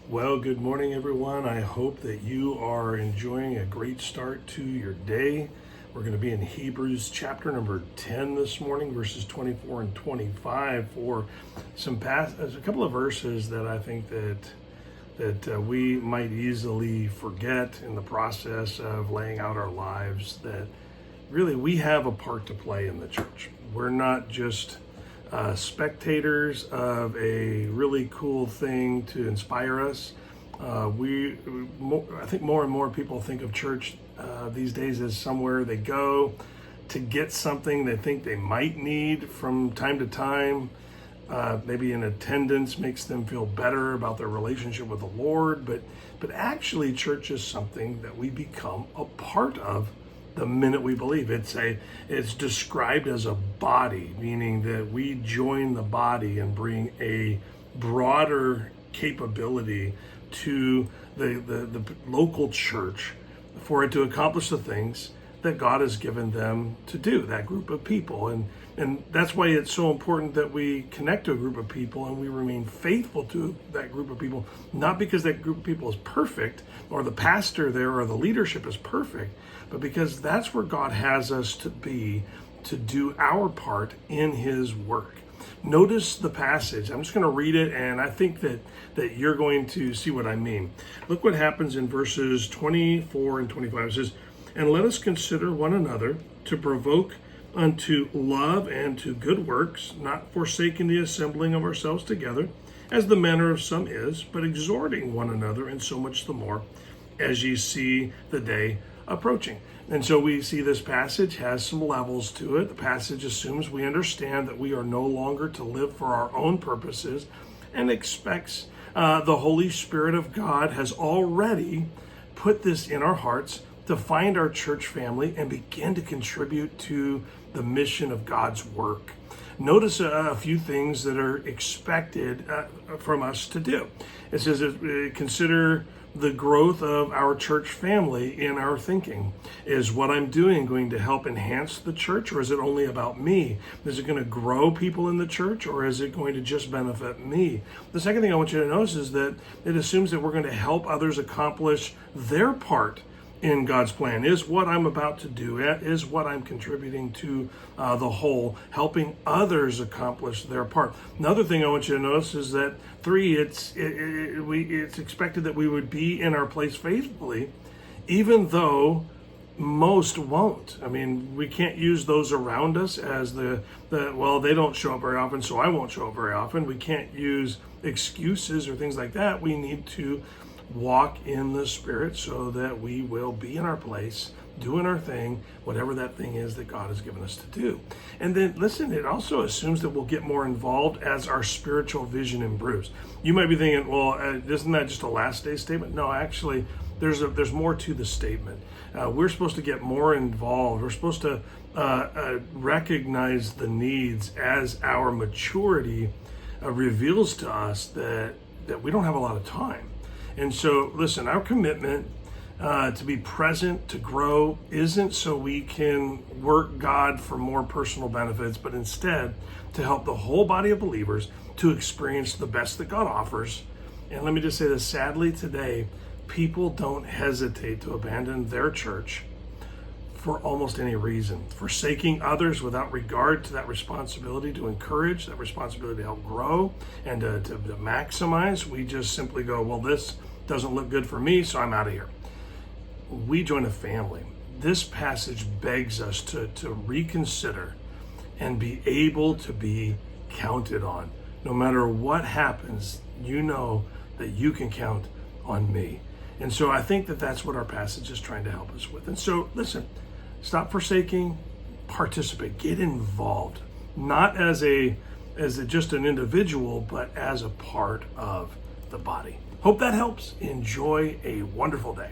Well, good morning, everyone. I hope that you are enjoying a great start to your day. We're going to be in Hebrews chapter number 10 this morning, verses 24 and 25 for a couple of verses that I think that we might easily forget in the process of laying out our lives, that really we have a part to play in the church. We're not just spectators of a really cool thing to inspire us. I think more and more people think of church these days as somewhere they go to get something they think they might need from time to time. Maybe an attendance makes them feel better about their relationship with the Lord, but actually church is something that we become a part of the minute we believe. It's described as a body, meaning that we join the body and bring a broader capability to the local church for it to accomplish the things that God has given them to do, that group of people. And that's why it's so important that we connect to a group of people and we remain faithful to that group of people, not because that group of people is perfect or the pastor there or the leadership is perfect, but because that's where God has us to be, to do our part in his work. Notice the passage. I'm just going to read it, and I think that you're going to see what I mean. Look what happens in verses 24 and 25. It says, "And let us consider one another to provoke unto love and to good works, not forsaking the assembling of ourselves together, as the manner of some is, but exhorting one another, and so much the more, as ye see the day approaching." And so we see this passage has some levels to it. The passage assumes we understand that we are no longer to live for our own purposes, and expects the Holy Spirit of God has already put this in our hearts to find our church family and begin to contribute to the mission of God's work. Notice a few things that are expected from us to do. It says, consider the growth of our church family in our thinking. Is what I'm doing going to help enhance the church, or is it only about me? Is it going to grow people in the church, or is it going to just benefit me? The second thing I want you to notice is that it assumes that we're going to help others accomplish their part in God's plan. Is what I'm about to do, is what I'm contributing to the whole, helping others accomplish their part. Another thing I want you to notice is that 3, it's expected that we would be in our place faithfully, even though most won't. I mean, we can't use those around us as well, they don't show up very often, so I won't show up very often. We can't use excuses or things like that. We need to walk in the Spirit so that we will be in our place, doing our thing, whatever that thing is that God has given us to do. And then listen, it also assumes that we'll get more involved as our spiritual vision improves. You might be thinking, well, isn't that just a last day statement? No, actually, there's more to the statement. We're supposed to get more involved. We're supposed to recognize the needs as our maturity reveals to us that we don't have a lot of time. And so, listen, our commitment to be present, to grow, isn't so we can work God for more personal benefits, but instead to help the whole body of believers to experience the best that God offers. And let me just say this, sadly today, people don't hesitate to abandon their church for almost any reason. Forsaking others without regard to that responsibility to encourage, that responsibility to help grow and to maximize. We just simply go, well, this doesn't look good for me, so I'm out of here. We join a family. This passage begs us to reconsider and be able to be counted on. No matter what happens, you know that you can count on me. And so I think that that's what our passage is trying to help us with. And so, listen, stop forsaking, participate, get involved, not as just an individual, but as a part of the body. Hope that helps. Enjoy a wonderful day.